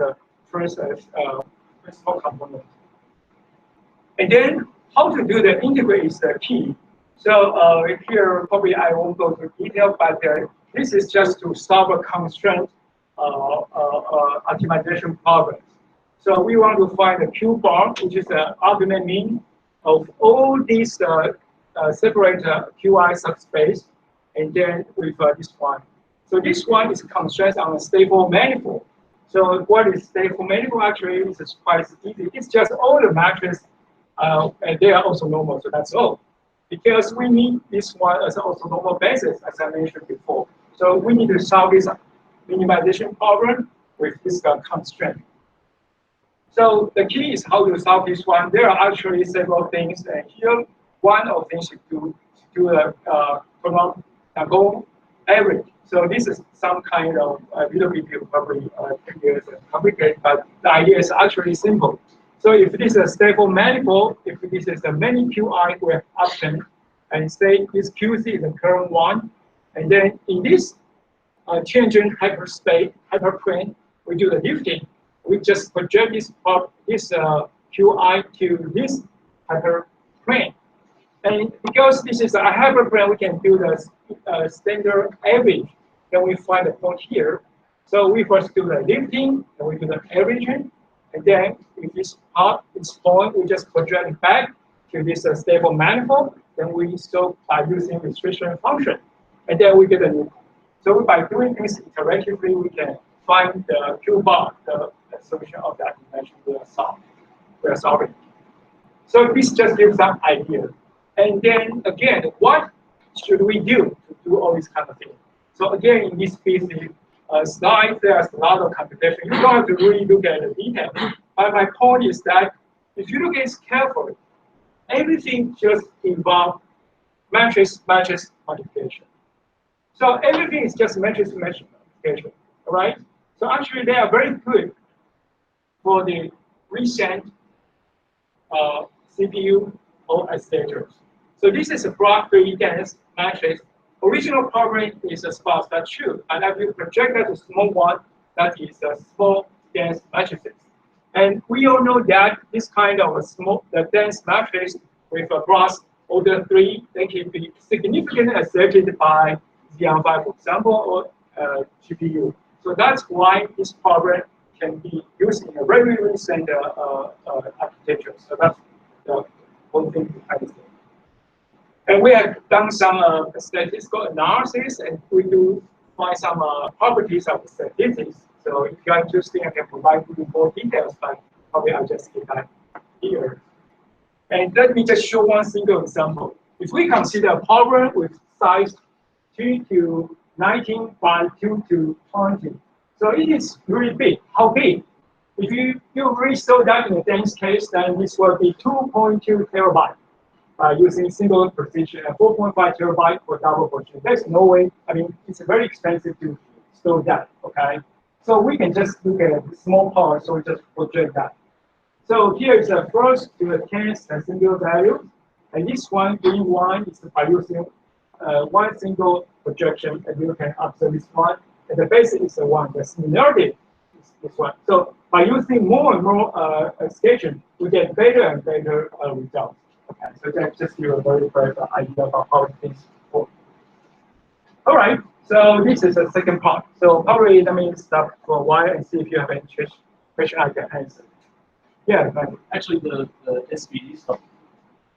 first principal component. And then how to do the integrate is the key. So here probably I won't go into detail, but this is just to solve a constraint optimization problem. So we want to find the Q bar, which is the argument mean of all these separate QI subspace, and then with this one. So this one is constrained on a stable manifold. So what is stable manifold? Actually, is quite easy. It's just all the matrices, and they are also normal. So that's all. Because we need this one as also normal basis, as I mentioned before. So we need to solve this minimization problem with this constraint. So the key is how to solve this one. There are actually several things, and here one of the things is to do a go average. So this is some kind of a little bit probably complicated, but the idea is actually simple. So if this is a stable manifold, if this is a many QI we have option, and say this QC is the current one, and then in this changing hyperplane, we do the lifting. We just project this QI to this hyperplane. And because this is a hyperplane, we can do the standard average. Then we find the point here. So we first do the lifting, and we do the averaging. And then if this point, we just project it back to this stable manifold. Then we solve by using restriction function. And then we get a new. So by doing this iteratively, we can find the Q bar, the solution of that dimension we are solving. So this just gives some idea. And then again, what should we do to do all these kind of things? So again, in this busy slide, there's a lot of computation. You don't have to really look at the detail. But my point is that if you look at it carefully, everything just involves matrix multiplication. So everything is just matrix multiplication, all right? So actually, they are very good for the recent CPU or accelerators. So this is a broad 3D dense matrix. Original problem is a sparse, that's true. And if you project that to small one, that is a small dense matrices. And we all know that this kind of the dense matrix with a cross order 3, they can be significantly accelerated by Xeon5, for example, or GPU. So that's why this problem can be used in a very recent architecture. So that's the one thing I think. And we have done some statistical analysis, and we do find some properties of statistics. So if you are interested, I can provide you more details, but probably I'll just get that here. And let me just show one single example. If we consider a problem with size 2 to 19 by 2 to 20, so it is really big. How big? If you really slow that in a dense case, then this will be 2.2 terabyte. Using single precision and 4.5 terabyte for double precision. There's no way, I mean, it's very expensive to store that, okay? So we can just look at a small power, so we just project that. So here is the first to the 10th and single value. And this one, green one, is by using one single projection, and you can observe this one. And the basic is the one, the similarity is this one. So by using more and more sketching, we get better and better results. Okay, so that just give a very brief idea about how things work. All right, so this is the second part. So probably let me stop for a while and see if you have any question I can answer. Yeah, actually the SVD stuff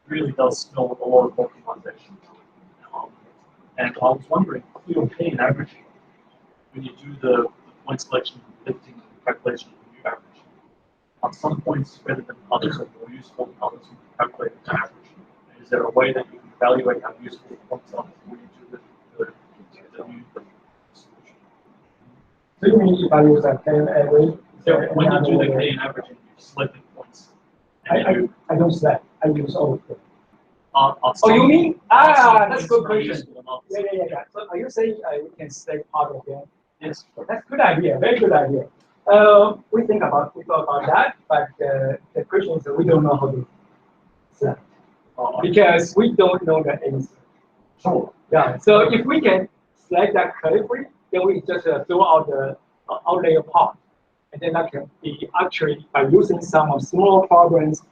really does know a lot of optimization. And I was wondering, if you pay an averaging, when you do the point selection, lifting, and calculation of the new average, on some points better than others are more useful than others when you calculate the average. And is there a way that you can evaluate how useful the points are when you do the new solution? Do you mean if I use a K average? So when you do the K averaging, you select the points. I don't select. I use all of them. Oh, you mean? That's a good question. Useful, Yeah. So are you saying we can select part of them? yes. That's a good idea. Very good idea. We thought about that, but the question is we don't know how to select because we don't know the answer. Sure. Yeah. So if we can select that correctly, then we just throw out the outlier part, and then that can be actually by using some small problems.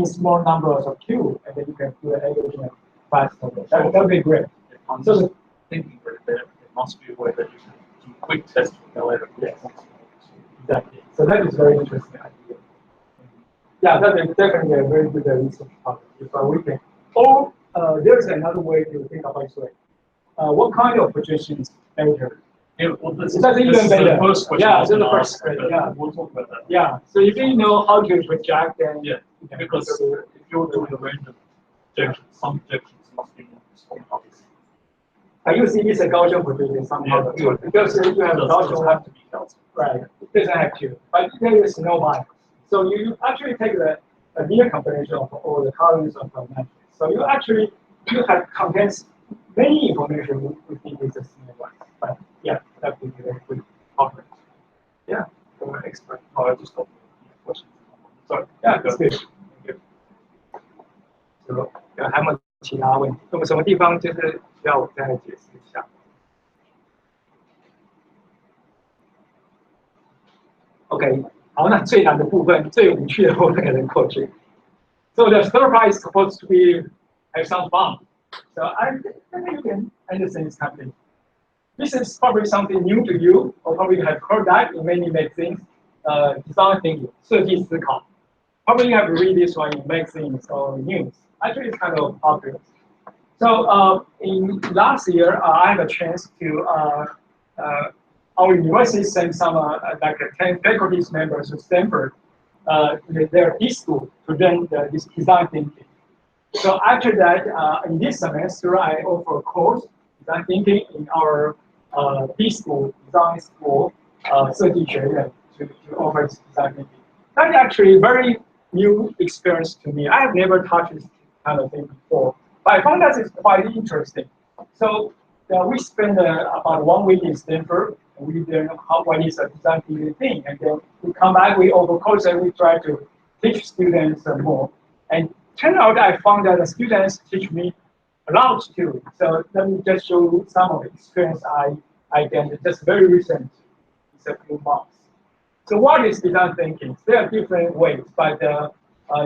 Small numbers of Q, and then you can do the averaging faster. That would be great. I'm just thinking that there must be a way that you can do quick tests with the later. Yes. Exactly. So that is very interesting idea. Yeah, that is definitely a very good research topic. If we can, or there's another way to think about it. What kind of projections better? Yeah, well, this is even better. the first question. Yeah, that's the first question. Yeah, we'll talk about that. Yeah. So if you know how to project, then Yeah, because if you're doing a random projection, some projections must be some others. I use it as a Gaussian projection somehow too, because you have a Gaussian have to be Gaussian. Right, it doesn't have to, but there is no bias. So you actually take the linear combination of all the columns of the matrix. So you have contains many information we think is a single one. But yeah, that would be very good argument. Yeah, for an expert. Oh, I just got questions. Sorry. Yeah, that's good. Thank you.还有没有其他问题？有什么地方就是需要我再解释一下？OK， 好，那最难的部分、最无趣的部分可能过去。So the third part is supposed to be have some fun. So I think you can understand this happening. This is probably something new to you, or probably you have heard that in many magazines. Design thinking, 设计思考. Probably you have read this one in magazines or news. Actually, it's kind of popular. So in last year, I had a chance to our university sent some like 10 faculty members to Stanford, their B school to learn this design thinking. So after that, in this semester, I offer a course, design thinking, in our B school, design school, 设计学院 to offer design thinking. That's actually a very new experience to me. I have never touched this kind of thing before, but I found that it's quite interesting. So we spent about 1 week in Stanford. We learn what is a design thinking thing, and then we come back, we offer course, and we try to teach students more. And turn out I found that the students teach me a lot too. So let me just show you some of the experience I gained just very recent, it's a few months. So what is design thinking? There are different ways, but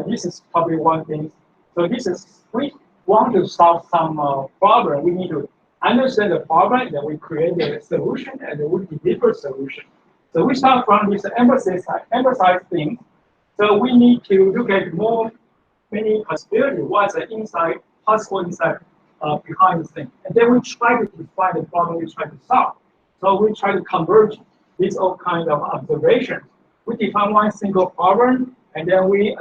this is probably one thing. So this is, we want to solve some problem. We need to understand the problem, then we create a solution, and then we deliver solution. So we start from this emphasize thing. So we need to look at many possibilities. What's the inside, possible inside behind the thing. And then we try to define the problem we try to solve. So we try to converge these all kind of observations. We define one single problem, and then we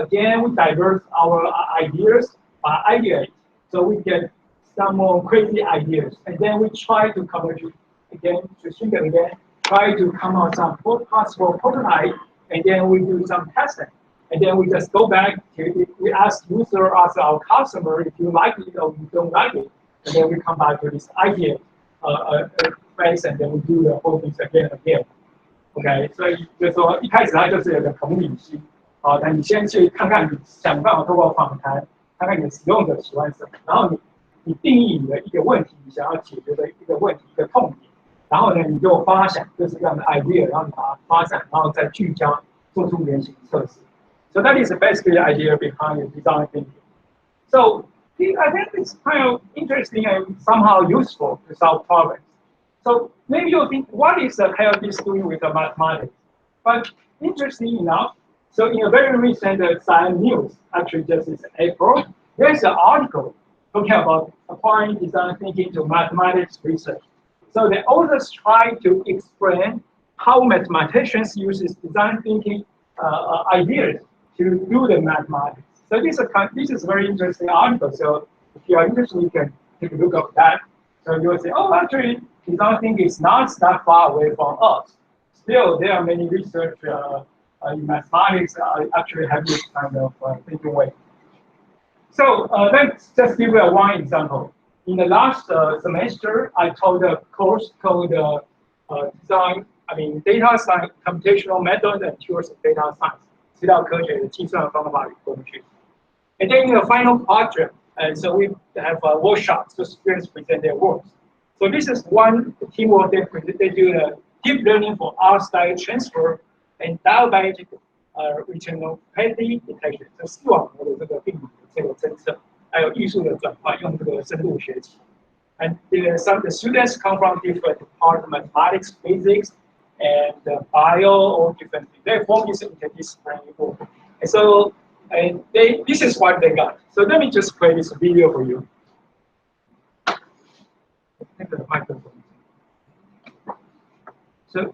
diverse our ideas by ideate. So we get some more crazy ideas, and then we try to converge again, to think again, try to come out some possible prototype, and then we do some testing. And then we just go back to, we ask user, ask our customer if you like it or you don't like it. And then we come back to this idea phase, and then we do the whole thing again and again. OK， 所以就是说一开始它就是有个同理心，那你先去看看你想办法透过访谈，看看你的使用者喜欢什么，然后你定义你的一个问题，你想要解决的一个问题，一个痛点，然后呢，你就发想各式各样的 idea， 然后你把它发展，然后再聚焦，做出原型测试。So that is basically the idea behind the design thinking. So I think it's kind of interesting and somehow useful to solve problems. So maybe you'll think, what is the hell this doing with the mathematics? But interesting enough, so in a very recent Science News, actually just in April, there's an article talking about applying design thinking to mathematics research. So the authors try to explain how mathematicians use design thinking ideas to do the mathematics. So this is a very interesting article. So if you are interested, you can take a look at that. So you will say, oh, actually, design thinking is not that far away from us. Still, there are many research in mathematics actually have this kind of thinking way. So let's just give you one example. In the last semester, I taught a course called data science, computational methods and tools of data science. 资料科学的计算方法与工具。And then in the final project, and so we have workshops, so students present their works. So this is one teamwork they do the deep learning for R-style transfer and diabetic retinopathy detection. 就视网膜的这个病理的这个侦测，还有艺术的转换，用这个深度学习。And some of the students come from different departments, mathematics, physics, and bio, or different things. They form this interdisciplinary group. And so this is what they got. So let me just play this video for you. Take the microphone. So,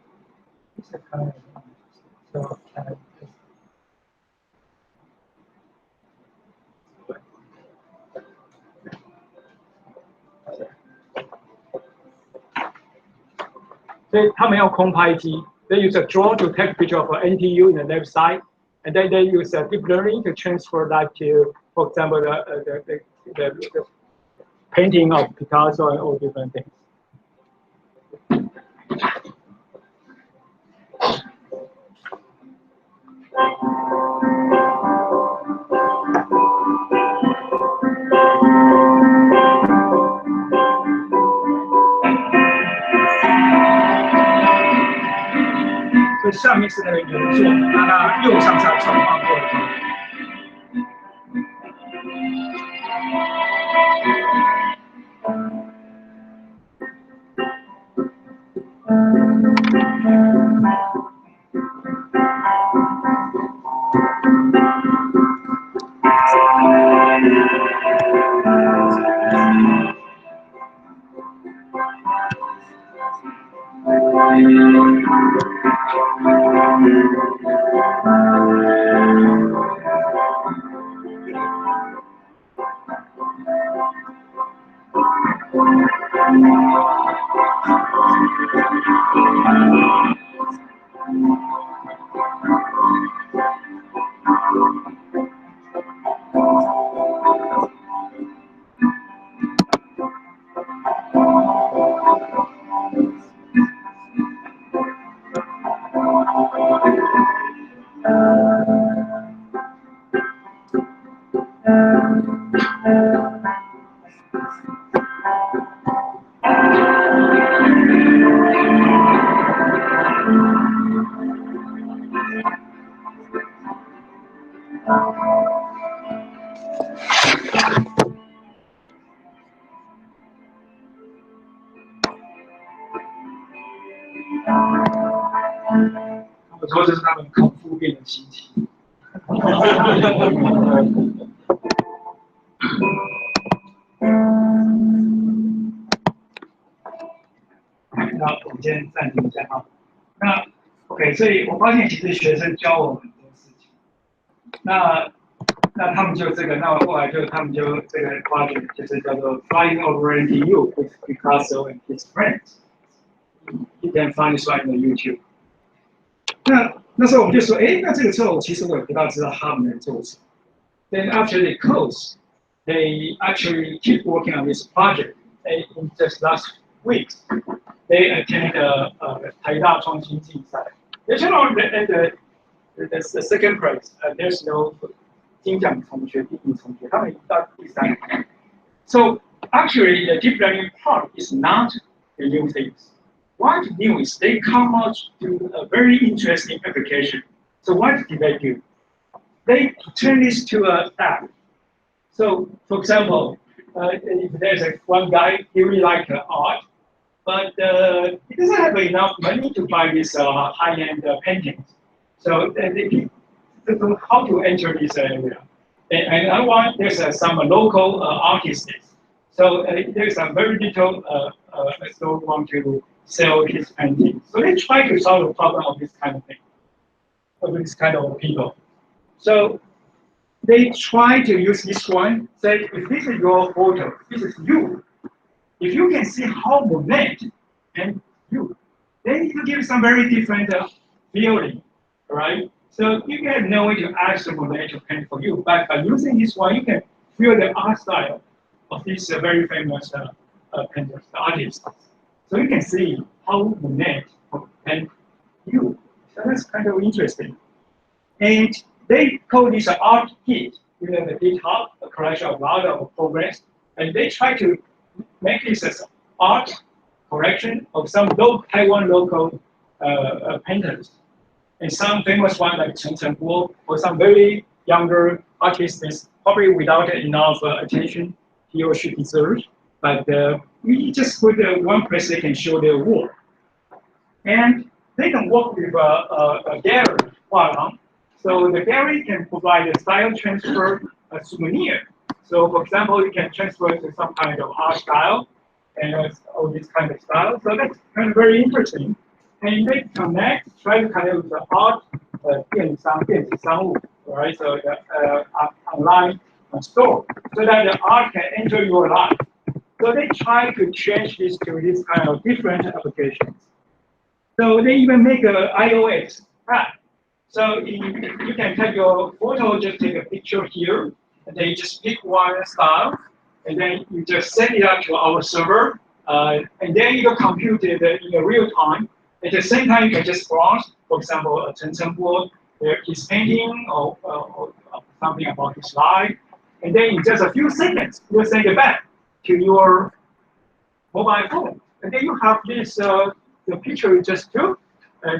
they use a drone to take a picture of an NTU in the left side, and then they use deep learning to transfer that to, for example, the painting of Picasso and all different things. So 下面是那个原作，那它右上下转换过的。我说这是他们空腹变的心情。那我们先暂停一下啊。那 OK， 所以我发现其实学生教我很多事情。那他们就这个，那后来他们就这个 project 就是叫做 Flying Over NTU with Picasso and his friends。You can find this right on YouTube。那时候我们就说，哎，那这个时候其实我也不大知道他们在做什么。Then after they close, they actually keep working on this project. In just last weeks, they attended台大创新竞赛。There's no at the second place. There's no 金奖同学、第一同学，他们已经到第三名。So actually, the deep learning part is not the new things. What new is they come out to a very interesting application. So what did they do? They turn this to an app. So for example, if there's one guy, he really likes art, but he doesn't have enough money to buy this high-end paintings. So how to enter this area? And I want there's some local artists So there's a very detailed store want to sell his painting. So they try to solve the problem of this kind of thing, of this kind of people. So they try to use this one, say, if this is your photo, this is you. If you can see how Monet and you, then you give some very different feeling, right? So you have no way to ask Monet to paint for you, but by using this one, you can feel the art style of these very famous painters, artists. So you can see how Monet and you. So that's kind of interesting. And they call this art kit, the GitHub, a collection of a lot of programs, and they try to make this as art collection of some Taiwan local painters. And some famous one like Chen Guo, or some very younger artists, probably without enough attention he or she deserves. But we just put one place they can show their work. And they can work with a gallery, Wang. So the gallery can provide a style transfer, a souvenir. So for example, you can transfer to some kind of art style and all this kind of style. So that's kind of very interesting. And they try to connect with the art, 电子商务, right? So the online store, so that the art can enter your life. So they try to change this to this kind of different applications. So they even make an iOS app. So you can take your photo, just take a picture here, and then you just pick one style, and then you just send it up to our server, and then you can compute it in real time. At the same time, you can just browse, for example, Chen Guo, his painting or something about his life, and then in just a few seconds, you send it back to your mobile phone, and then you have this the picture you just took,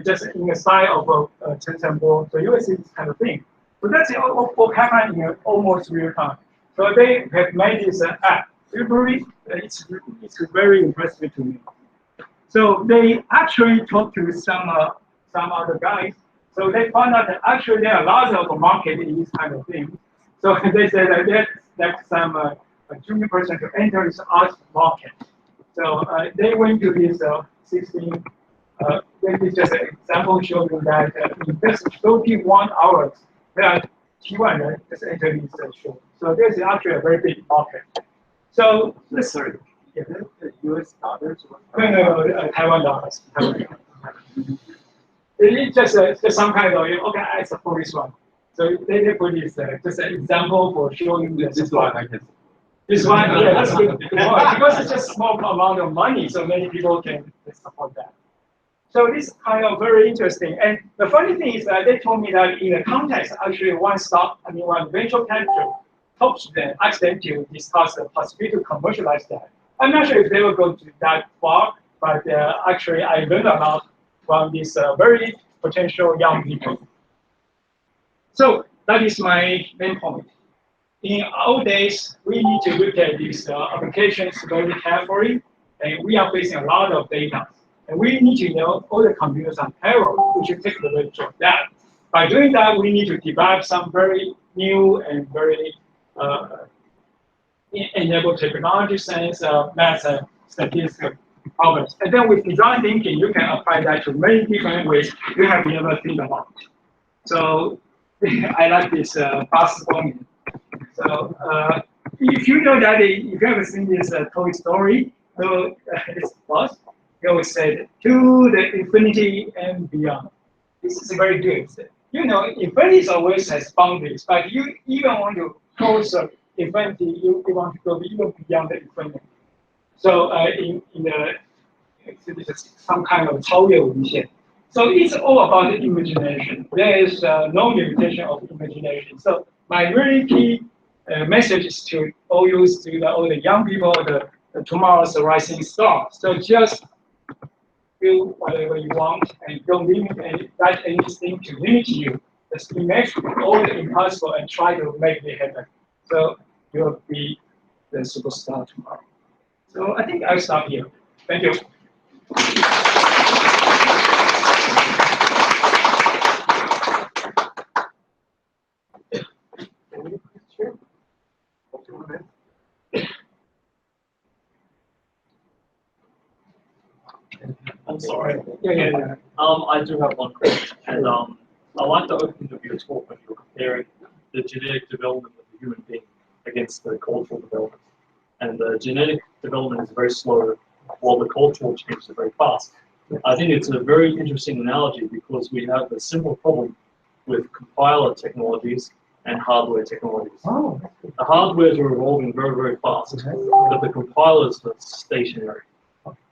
just in the style of Chen Guo. So you will see this kind of thing. So that's all happen in almost real time. So they have made this app. It's very impressive to me. So they actually talked to some other guys. So they found out that actually there are lots of market in this kind of thing. So they said that there's some junior person to enter this art market. So they went to this 16. This is just an example showing that in just 31 hours, there are T1 that just entered this show. So there's actually a very big market. So let's sorry. Yeah, the US dollars. No, Taiwan dollars. It's just some kind of, okay, I support this one. So they put this just an example for showing this one. This one, yeah, that's good. Because it's just small amount of money, so many people can support that. So this is kind of very interesting. And the funny thing is that they told me that in the context, actually one venture capital talks them, ask them to discuss the possibility to commercialize that. I'm not sure if they will go to that far, but actually I learned a lot from these very potential young people. So that is my main point. In our days, we need to look at these applications very carefully, and we are facing a lot of data. And we need to know all the computers on payroll. We should take advantage of that. By doing that, we need to develop some very new and very enable technology, science, math, and statistical problems. And then with design thinking, you can apply that to many different ways you have never think about. So I like this basketball. So if you know that, if you ever seen this Toy Story, so this boss, he always said, to the infinity and beyond. This is very good. You know, infinity always has boundaries, but you even want to close infinity, you want to go even beyond the infinity. So in the some kind of 超越无限. So it's all about the imagination. There is no limitation of imagination. So my really key message is to all you students, all the young people, the tomorrow's rising star. So just do whatever you want and don't let anything to limit you. Just imagine all the impossible and try to make it happen. So you'll be the superstar tomorrow. So I think I'll stop here. Thank you. I'm sorry. Yeah. I do have one question, and I like the opening of your talk when you were comparing the genetic development of the human being against the cultural development. And the genetic development is very slow, while the cultural changes are very fast. I think it's a very interesting analogy because we have a simple problem with compiler technologies and hardware technologies. Oh. The hardwares are evolving very, very fast, but the compilers are stationary.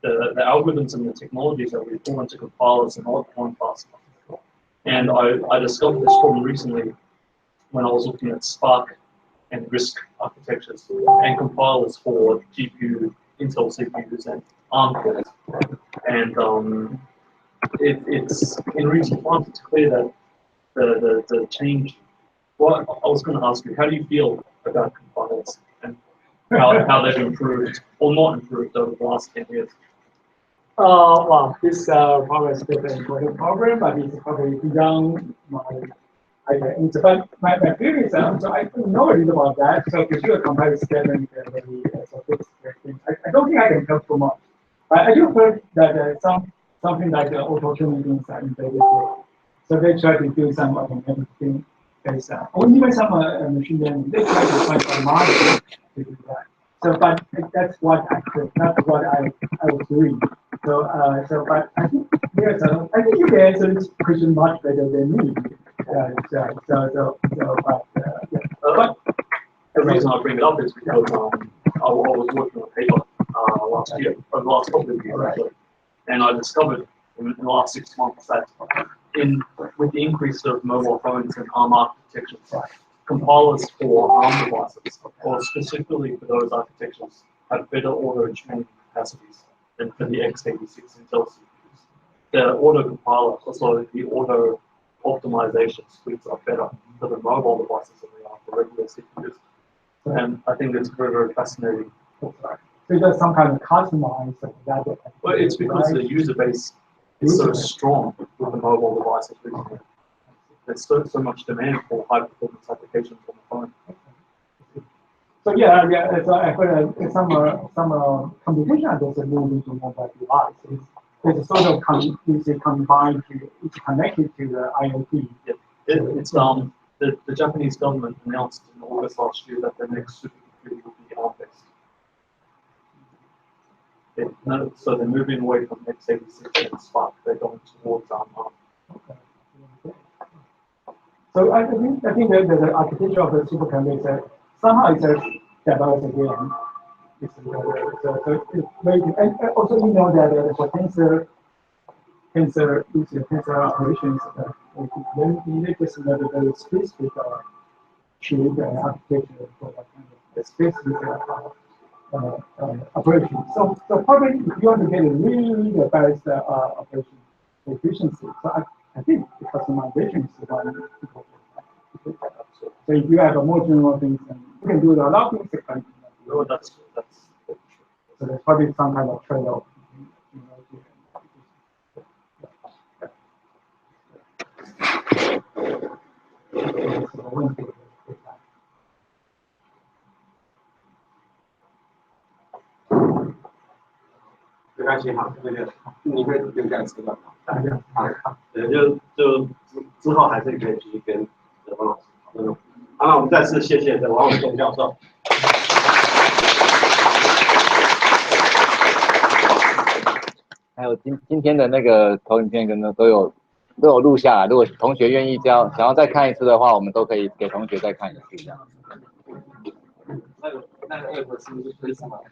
The algorithms and the technologies that we put into compilers are not going fast enough. And I discovered this problem recently when I was looking at Spark and RISC architectures and compilers for GPU, Intel CPUs, and ARM cores. And it's in recent times it's clear that the change. Well, I was going to ask you, how do you feel about compilers and how they've improved or not improved over the last 10 years? Well, this probably is still an important problem, but it's probably beyond my ideas. But my feeling is, so I know a little about that. So for sure, compile statement I don't think I can tell too much. I do heard that something like auto-tuning things are embedded here. So they try to do some automatic thing based on, or even some machine learning. They try to find a model to do that. So, but that's what that's what I was doing. So, but I think I think you can answer this question much better than me. But The reason I bring it up is because I was working on a paper last year, or the last couple of years actually, and I discovered in the last 6 months that with the increase of mobile phones and ARM architectures, compilers for ARM devices, or specifically for those architectures, have better auto-training capacities than for the x86 Intel CPUs. The auto-compiler, also the auto-optimization suites are better for the mobile devices than they are for regular CPUs. And I think it's very, very fascinating. So there's some kind of customized that. Well, it's because the user base is so strong with the mobile devices. There's so much demand for high performance applications on the phone. So yeah. So I heard some computation that's moving to mobile devices. It's sort of combined it's connected to the IoT. Yeah. It's the Japanese government announced in August last year that the next supercomputer will be ARM-based. So they're moving away from x86 and Spark. They're going towards ARM. Okay. So I think that the architecture of the supercomputer somehow it's developed again. So it's very good. And also you know that for tensor operations, then you need just another very specific chip and architecture for that kind of specific operation. So probably if you want to get a really the best operation efficiency, so I think the customization is the one important. So if you have a more general things, and you can do a lot of things. No, that's true. So there's probably some kind of trade-off.没关系哈，那个你会有感知的。好，就之后还是可以继续跟王老师讨论。好，那我们再次谢谢王伟忠教授。还有今天的那个投影片都有录下来，如果同学愿意想要再看一次的话，我们都可以给同学再看一次这样。那个 app 是 Christmas。